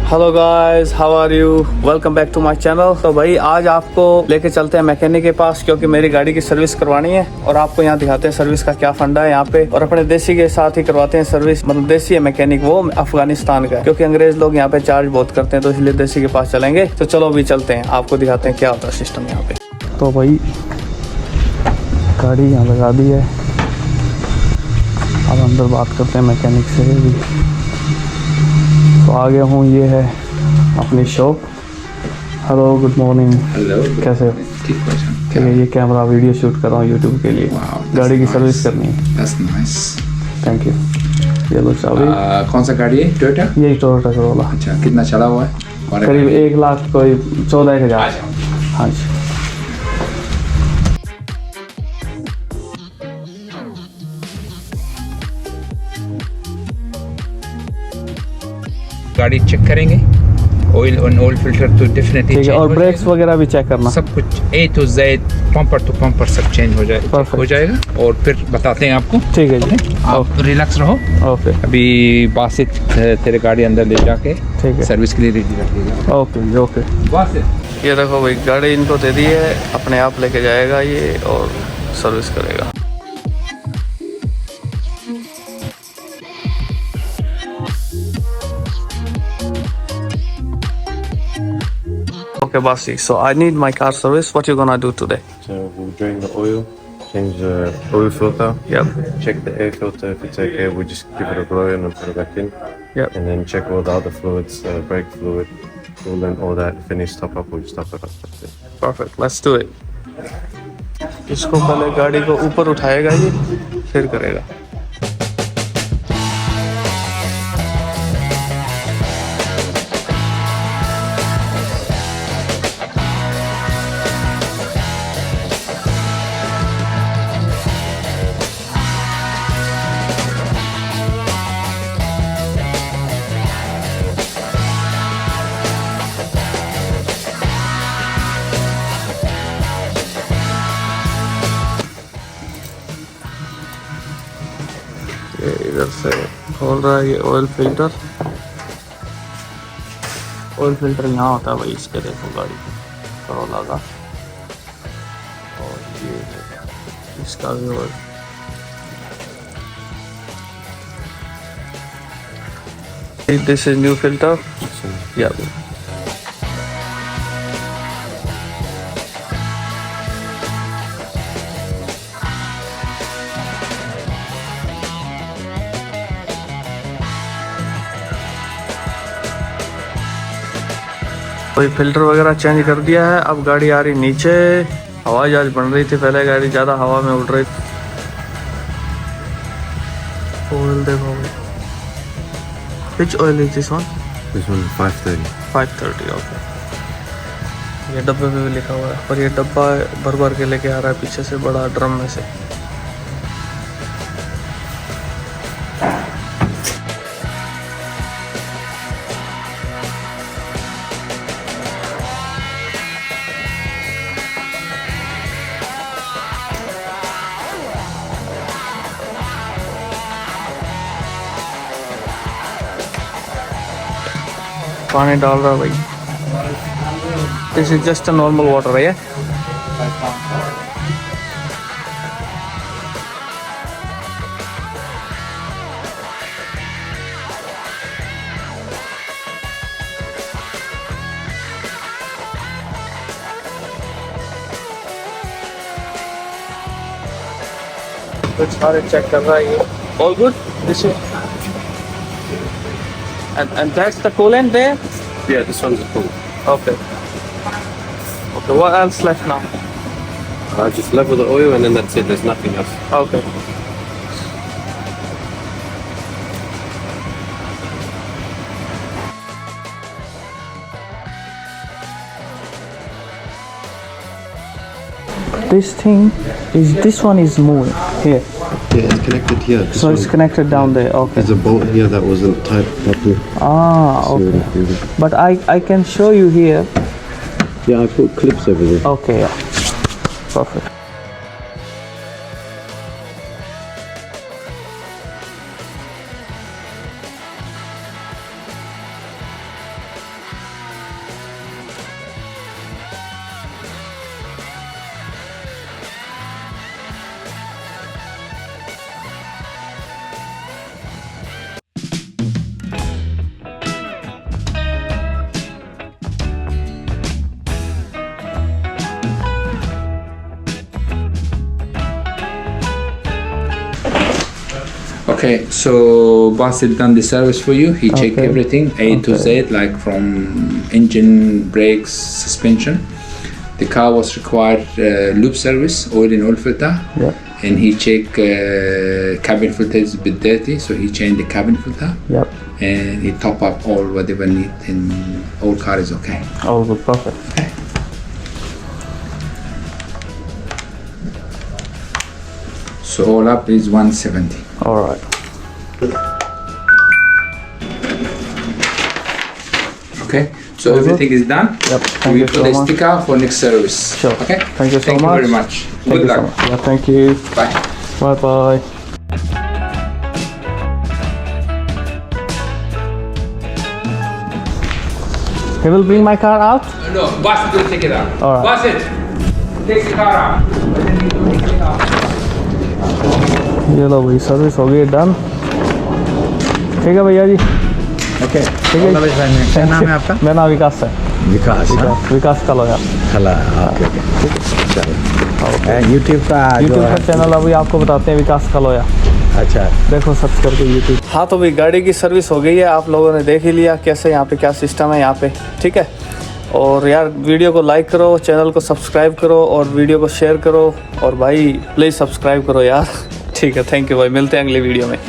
Hello guys, how are you? Welcome back to my channel. तो भाई आज आपको लेके चलते हैं मैकेनिक के पास, क्योंकि मेरी गाड़ी की सर्विस करवानी है और आपको यहाँ दिखाते हैं सर्विस का क्या फंडा है यहाँ पे। और अपने देसी के साथ ही करवाते हैं सर्विस, मतलब देसी है मैकेनिक, वो अफगानिस्तान का, क्योंकि अंग्रेज लोग यहाँ पे चार्ज बहुत करते हैं, तो इसलिए देसी के पास चलेंगे। तो चलो अभी चलते हैं, आपको दिखाते हैं क्या होता है सिस्टम यहाँ पे। तो भाई गाड़ी यहाँ लगा दी है, अब अंदर बात करते हैं मैकेनिक से भी। तो आ गया हूँ, ये है अपनी shop. Hello, good morning. Hello, कैसे हो? ठीक है, ये कैमरा वीडियो शूट कर रहा हूँ यूट्यूब के लिए। गाड़ी की सर्विस करनी है। That's nice. Thank you. ये लो चाबी। कौन सा गाड़ी है? टोयोटा? यही टोयोटा करोला। अच्छा, कितना चला हुआ है? करीब 1 लाख कोई 14,000। हाँ जी। गाड़ी चेक करेंगे, ऑयल ऑयल फिल्टर तो डेफिनेटली ठीक है, और ब्रेक्स वगैरह भी चेक करना। सब कुछ A to Z, पंपर टू पंपर सब चेंज हो जाएगा, हो जाएगा। और फिर बताते हैं आपको। ठीक है जी, आप रिलैक्स रहो। ओके। अभी बासित तेरे गाड़ी अंदर ले जाके ठीक है, सर्विस के लिए रेडी रखिएगा। Okay okay. बासित, ये देखो भाई, गाड़ी इनको दे दी है, अपने आप लेके जाएगा ये और सर्विस करेगा। Okay, Basi. So I need my car service. What you gonna do today? So we'll drain the oil, change the oil filter. Yep. Check the air filter. If it's okay, we just give it a blow in and put it back in. Yep. And then check all the other fluids, brake fluid, coolant, all that. Finish top up, we just top it up. That's it. Perfect. Let's do it. इसको पहले गाड़ी को ऊपर उठाएगा ये, फिर करेगा। ये इधर से खोल रहा है ये ऑयल फिल्टर। ऑयल फिल्टर यहाँ होता है भाई, इसके देखो गाड़ी के करोला का। और ये इसका भी oil. This is new filter. Yeah. कोई फिल्टर वगैरह चेंज कर दिया है। अब गाड़ी आ रही नीचे। हवाई जहाज बन रही थी पहले, गाड़ी ज़्यादा हवा में उड़ रही थी। ऑयल देखो, which oil is this one? This one 530. 530, okay. ये डब्बे पे भी लिखा हुआ है, और ये डब्बा भर भर के लेके आ रहा है पीछे से, बड़ा ड्रम में से। पानी डाल रहा भाई। This is just a normal water है। कुछ सारे चेक कर रहा है ये। All good. This is and that's the coolant there. Yeah, this one's cool. Okay. Okay, what else left now? Just level the oil and then that's it. There's nothing else. Okay. This one is moving here. Yeah, it's connected here. This So it's one, connected down there. Okay. there's a bolt here that wasn't tied properly. Ah, See what okay. I feel? But I can show you here. Yeah, I put clips over there. Okay, yeah. Perfect. Okay, so Basit done the service for you. He checked Okay. everything A to Z, like from engine, brakes, suspension. The car was required loop service, oil and oil filter. Yep. And he checked cabin filter is a bit dirty, so he changed the cabin filter. Yep. And he top up all whatever need, and all car is okay. All good. Perfect. So all up is 170. All right. Okay, so everything is done. Yep. Thank We you put so the much. sticker for next service. Sure. Okay. Thank you so Thank much. you very much. Thank Good you so luck. much. Yeah. Thank you. Bye. Bye bye. He will bring my car out. No, Basit will take it out. All right. Basit, take the car out. But then you don't take it out. ये लो भाई service हो गई done. ठीक है भैया जी। Okay ठीक है। क्या नाम है आपका? मेरा नाम विकास है। विकास विकास कलोया। हला ओके ओके चलो यूट्यूब का जो यूट्यूब है का चैनल अभी आपको बताते हैं विकास कलोया। अच्छा देखो सर्च करके यूट्यूब। हाँ तो भाई गाड़ी की सर्विस हो गई है, आप लोगों ने देख ही लिया कैसे यहाँ पे क्या सिस्टम है यहाँ पे। ठीक है, और यार वीडियो को लाइक करो, चैनल को सब्सक्राइब करो और वीडियो को शेयर करो और भाई प्लीज़ सब्सक्राइब करो यार। ठीक है, थैंक यू भाई, मिलते हैं अगली वीडियो में।